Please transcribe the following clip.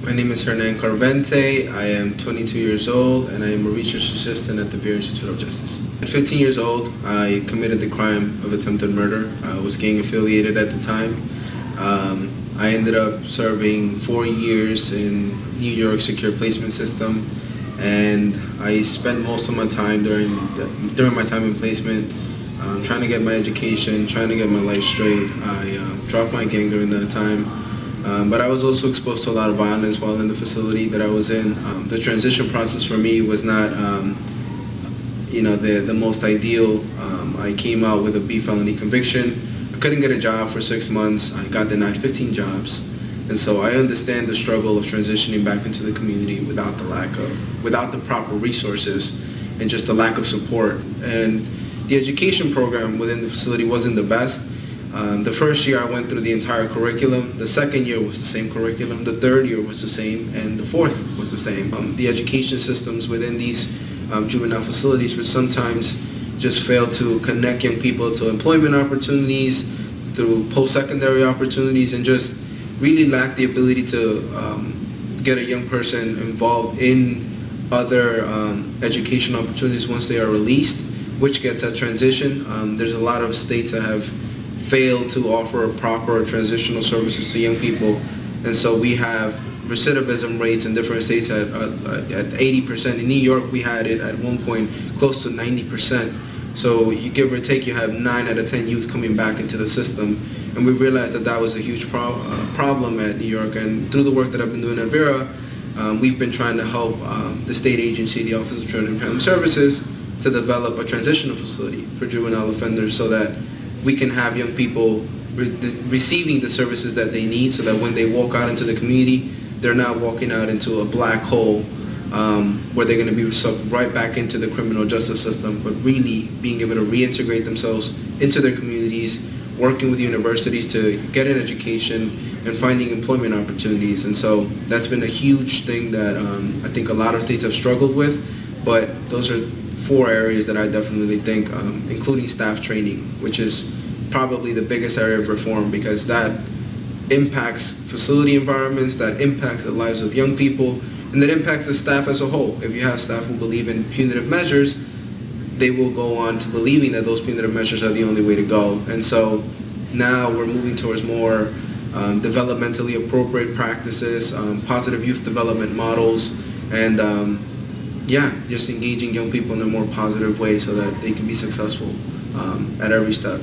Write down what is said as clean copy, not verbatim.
My name is Hernan Carvente. I am 22 years old and I am a research assistant at the Bureau Institute of Justice. At 15 years old, I committed the crime of attempted murder. I was gang affiliated at the time. I ended up serving 4 years in New York secure placement system, and I spent most of my time during my time in placement trying to get my education, trying to get my life straight. I dropped my gang during that time. But I was also exposed to a lot of violence while in the facility that I was in. The transition process for me was not, the most ideal. I came out with a B felony conviction. I couldn't get a job for 6 months. I got denied 15 jobs. And so I understand the struggle of transitioning back into the community without the proper resources and just the lack of support. And the education program within the facility wasn't the best. The first year I went through the entire curriculum. The second year was the same curriculum. The third year was the same, and the fourth was the same. The education systems within these juvenile facilities would sometimes just fail to connect young people to employment opportunities, through post-secondary opportunities, and just really lack the ability to get a young person involved in other education opportunities once they are released, which gets at transition. There's a lot of states that have failed to offer proper transitional services to young people, and so we have recidivism rates in different states at 80%. In New York, we had it at one point close to 90%. So you give or take, you have 9 out of 10 youth coming back into the system, and we realized that that was a huge problem at New York. And through the work that I've been doing at Vera, we've been trying to help the state agency, the Office of Children and Family Services, to develop a transitional facility for juvenile offenders so that we can have young people receiving the services that they need, so that when they walk out into the community, they're not walking out into a black hole where they're going to be sucked right back into the criminal justice system, but really being able to reintegrate themselves into their communities, working with universities to get an education and finding employment opportunities. And so that's been a huge thing that I think a lot of states have struggled with, but those are 4 areas that I definitely think, including staff training, which is probably the biggest area of reform, because that impacts facility environments, that impacts the lives of young people, and that impacts the staff as a whole. If you have staff who believe in punitive measures, they will go on to believing that those punitive measures are the only way to go. And so now we're moving towards more developmentally appropriate practices, positive youth development models, and just engaging young people in a more positive way so that they can be successful at every step.